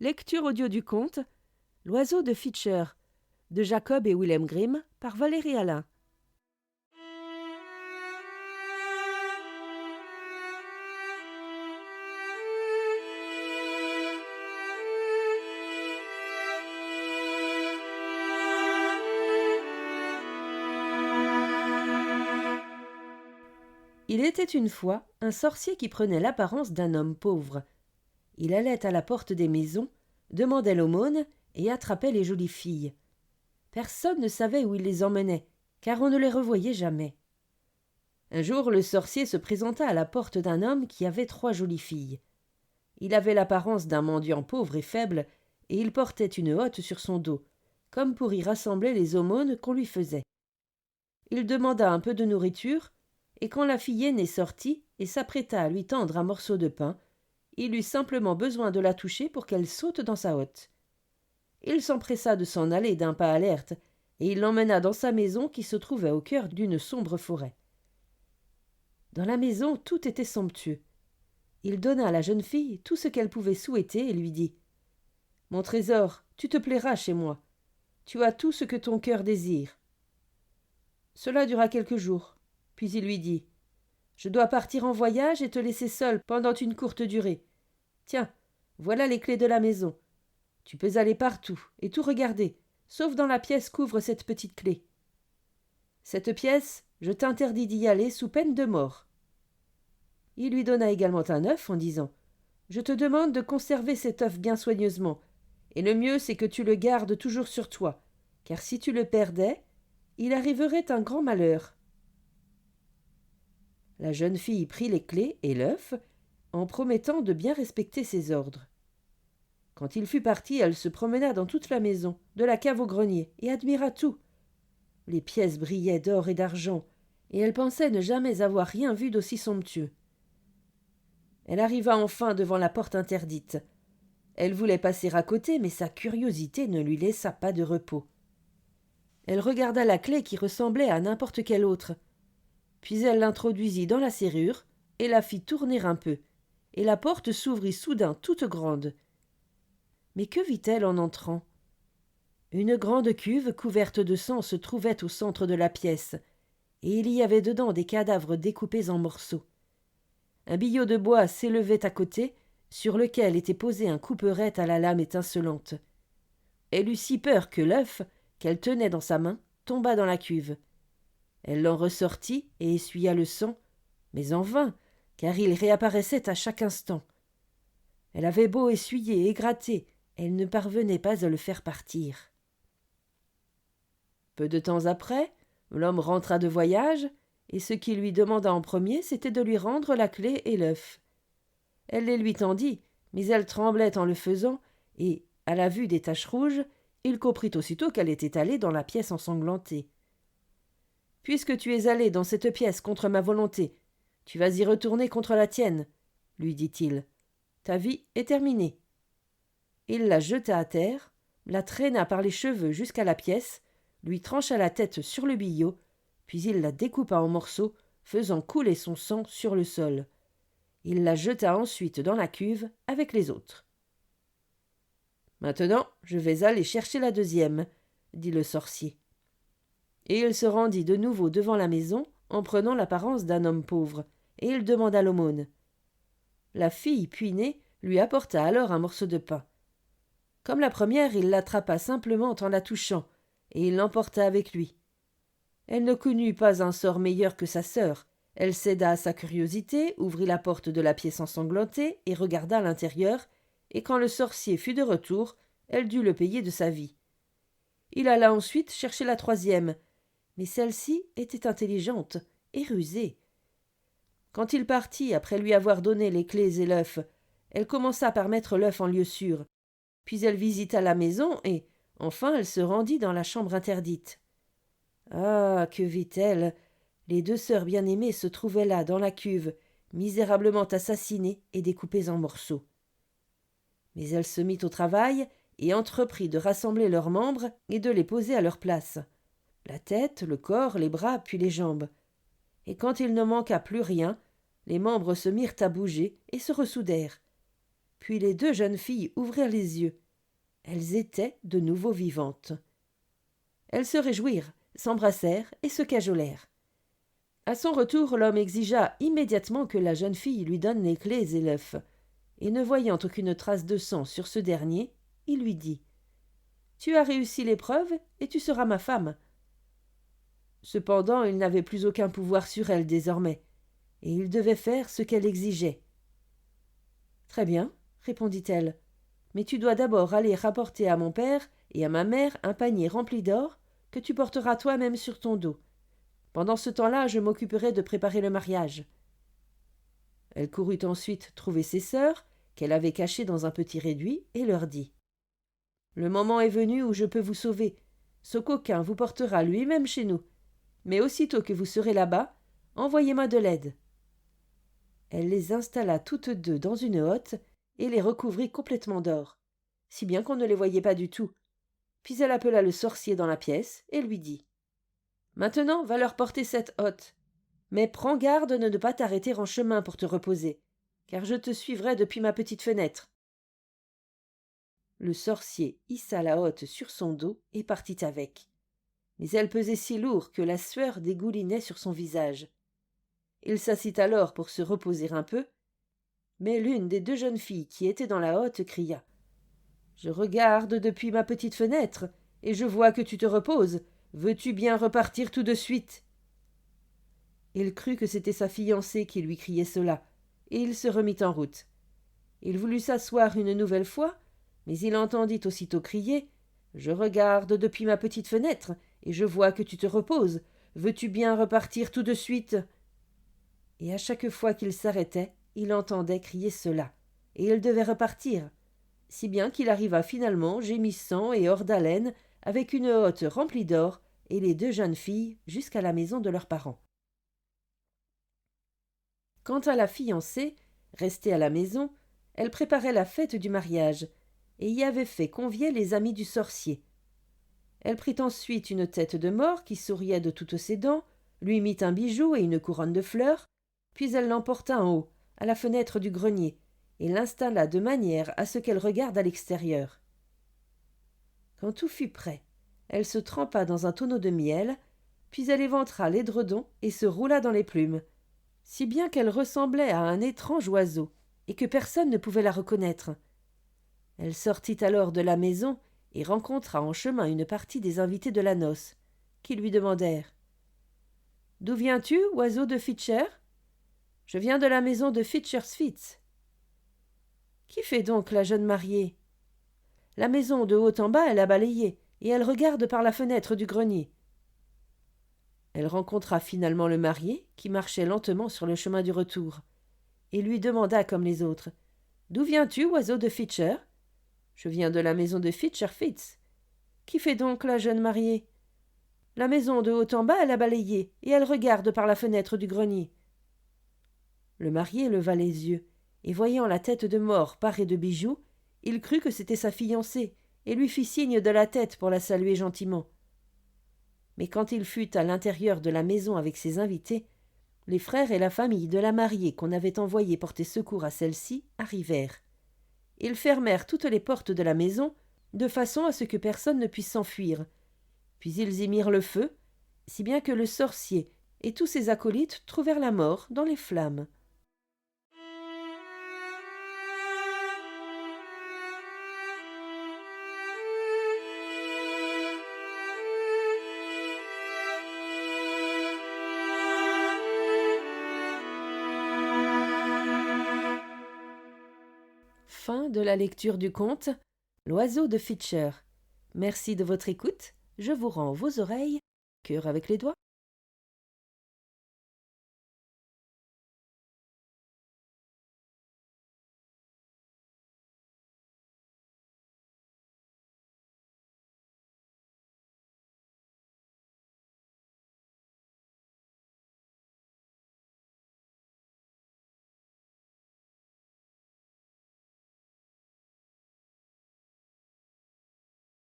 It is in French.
Lecture audio du conte L'oiseau de Fitcher de Jacob et Wilhelm Grimm par Valérie Alain. Il était une fois un sorcier qui prenait l'apparence d'un homme pauvre. Il allait à la porte des maisons, demandait l'aumône et attrapait les jolies filles. Personne ne savait où il les emmenait, car on ne les revoyait jamais. Un jour, le sorcier se présenta à la porte d'un homme qui avait 3 jolies filles. Il avait l'apparence d'un mendiant pauvre et faible, et il portait une hotte sur son dos, comme pour y rassembler les aumônes qu'on lui faisait. Il demanda un peu de nourriture, et quand la fille aînée sortit et s'apprêta à lui tendre un morceau de pain, il eut simplement besoin de la toucher pour qu'elle saute dans sa hotte. Il s'empressa de s'en aller d'un pas alerte, et il l'emmena dans sa maison qui se trouvait au cœur d'une sombre forêt. Dans la maison, tout était somptueux. Il donna à la jeune fille tout ce qu'elle pouvait souhaiter et lui dit « Mon trésor, tu te plairas chez moi. Tu as tout ce que ton cœur désire. » Cela dura quelques jours, puis il lui dit « Je dois partir en voyage et te laisser seule pendant une courte durée. Tiens, voilà les clés de la maison. Tu peux aller partout et tout regarder, sauf dans la pièce qu'ouvre cette petite clé. Cette pièce, je t'interdis d'y aller sous peine de mort. » Il lui donna également un œuf en disant « Je te demande de conserver cet œuf bien soigneusement, et le mieux c'est que tu le gardes toujours sur toi, car si tu le perdais, il arriverait un grand malheur. » La jeune fille prit les clés et l'œuf, en promettant de bien respecter ses ordres. Quand il fut parti, elle se promena dans toute la maison, de la cave au grenier, et admira tout. Les pièces brillaient d'or et d'argent, et elle pensait ne jamais avoir rien vu d'aussi somptueux. Elle arriva enfin devant la porte interdite. Elle voulait passer à côté, mais sa curiosité ne lui laissa pas de repos. Elle regarda la clé qui ressemblait à n'importe quelle autre. Puis elle l'introduisit dans la serrure et la fit tourner un peu, et la porte s'ouvrit soudain toute grande. Mais que vit-elle en entrant? Une grande cuve couverte de sang se trouvait au centre de la pièce, et il y avait dedans des cadavres découpés en morceaux. Un billot de bois s'élevait à côté, sur lequel était posé un couperet à la lame étincelante. Elle eut si peur que l'œuf, qu'elle tenait dans sa main, tomba dans la cuve. Elle l'en ressortit et essuya le sang, mais en vain, car il réapparaissait à chaque instant. Elle avait beau essuyer et gratter, elle ne parvenait pas à le faire partir. Peu de temps après, l'homme rentra de voyage, et ce qu'il lui demanda en premier, c'était de lui rendre la clé et l'œuf. Elle les lui tendit, mais elle tremblait en le faisant, et, à la vue des taches rouges, il comprit aussitôt qu'elle était allée dans la pièce ensanglantée. « Puisque tu es allée dans cette pièce contre ma volonté, tu vas y retourner contre la tienne, » lui dit-il. « Ta vie est terminée. » Il la jeta à terre, la traîna par les cheveux jusqu'à la pièce, lui trancha la tête sur le billot, puis il la découpa en morceaux, faisant couler son sang sur le sol. Il la jeta ensuite dans la cuve avec les autres. « Maintenant, je vais aller chercher la deuxième, » dit le sorcier. Et il se rendit de nouveau devant la maison, en prenant l'apparence d'un homme pauvre, et il demanda l'aumône. La fille puinée lui apporta alors un morceau de pain. Comme la première, il l'attrapa simplement en la touchant, et il l'emporta avec lui. Elle ne connut pas un sort meilleur que sa sœur. Elle céda à sa curiosité, ouvrit la porte de la pièce ensanglantée et regarda à l'intérieur, et quand le sorcier fut de retour, elle dut le payer de sa vie. Il alla ensuite chercher la troisième, mais celle-ci était intelligente et rusée. Quand il partit, après lui avoir donné les clés et l'œuf, elle commença par mettre l'œuf en lieu sûr, puis elle visita la maison et, enfin, elle se rendit dans la chambre interdite. Ah, que vit-elle? Les 2 sœurs bien-aimées se trouvaient là, dans la cuve, misérablement assassinées et découpées en morceaux. Mais elle se mit au travail et entreprit de rassembler leurs membres et de les poser à leur place. La tête, le corps, les bras, puis les jambes. Et quand il ne manqua plus rien, les membres se mirent à bouger et se ressoudèrent. Puis les deux jeunes filles ouvrirent les yeux. Elles étaient de nouveau vivantes. Elles se réjouirent, s'embrassèrent et se cajolèrent. À son retour, l'homme exigea immédiatement que la jeune fille lui donne les clés et l'œuf, et ne voyant aucune trace de sang sur ce dernier, il lui dit « Tu as réussi l'épreuve et tu seras ma femme. » Cependant, il n'avait plus aucun pouvoir sur elle désormais, et il devait faire ce qu'elle exigeait. « Très bien, répondit-elle, mais tu dois d'abord aller rapporter à mon père et à ma mère un panier rempli d'or que tu porteras toi-même sur ton dos. Pendant ce temps-là, je m'occuperai de préparer le mariage. » Elle courut ensuite trouver ses sœurs, qu'elle avait cachées dans un petit réduit, et leur dit « Le moment est venu où je peux vous sauver. Ce coquin vous portera lui-même chez nous. Mais aussitôt que vous serez là-bas, envoyez-moi de l'aide. » Elle les installa toutes deux dans une hotte et les recouvrit complètement d'or, si bien qu'on ne les voyait pas du tout. Puis elle appela le sorcier dans la pièce et lui dit « Maintenant, va leur porter cette hotte. Mais prends garde de ne pas t'arrêter en chemin pour te reposer, car je te suivrai depuis ma petite fenêtre. » Le sorcier hissa la hotte sur son dos et partit avec. Mais elle pesait si lourd que la sueur dégoulinait sur son visage. Il s'assit alors pour se reposer un peu, mais l'une des deux jeunes filles qui étaient dans la hotte cria « Je regarde depuis ma petite fenêtre, et je vois que tu te reposes. Veux-tu bien repartir tout de suite ?» Il crut que c'était sa fiancée qui lui criait cela, et il se remit en route. Il voulut s'asseoir une nouvelle fois, mais il entendit aussitôt crier « Je regarde depuis ma petite fenêtre, et je vois que tu te reposes. Veux-tu bien repartir tout de suite ?» Et à chaque fois qu'il s'arrêtait, il entendait crier cela, et il devait repartir, si bien qu'il arriva finalement, gémissant et hors d'haleine, avec une hotte remplie d'or et les deux jeunes filles jusqu'à la maison de leurs parents. Quant à la fiancée, restée à la maison, elle préparait la fête du mariage, et y avait fait convier les amis du sorcier. Elle prit ensuite une tête de mort qui souriait de toutes ses dents, lui mit un bijou et une couronne de fleurs, puis elle l'emporta en haut, à la fenêtre du grenier, et l'installa de manière à ce qu'elle regarde à l'extérieur. Quand tout fut prêt, elle se trempa dans un tonneau de miel, puis elle éventra l'édredon et se roula dans les plumes, si bien qu'elle ressemblait à un étrange oiseau, et que personne ne pouvait la reconnaître. Elle sortit alors de la maison et rencontra en chemin une partie des invités de la noce, qui lui demandèrent « D'où viens-tu, oiseau de Fitcher ?»« Je viens de la maison de Fitchersfitz. »« Qui fait donc la jeune mariée ?»« La maison de haut en bas, elle a balayé, et elle regarde par la fenêtre du grenier. » Elle rencontra finalement le marié, qui marchait lentement sur le chemin du retour, et lui demanda comme les autres « D'où viens-tu, oiseau de Fitcher ?»« Je viens de la maison de Fitcherfitz. »« Qui fait donc la jeune mariée ?»« La maison de haut en bas, elle a balayé, et elle regarde par la fenêtre du grenier. » Le marié leva les yeux, et voyant la tête de mort parée de bijoux, il crut que c'était sa fiancée, et lui fit signe de la tête pour la saluer gentiment. Mais quand il fut à l'intérieur de la maison avec ses invités, les frères et la famille de la mariée qu'on avait envoyé porter secours à celle-ci arrivèrent. Ils fermèrent toutes les portes de la maison, de façon à ce que personne ne puisse s'enfuir. Puis ils y mirent le feu, si bien que le sorcier et tous ses acolytes trouvèrent la mort dans les flammes. Fin de la lecture du conte L'oiseau de Fitcher. Merci de votre écoute. Je vous rends vos oreilles. Cœur avec les doigts.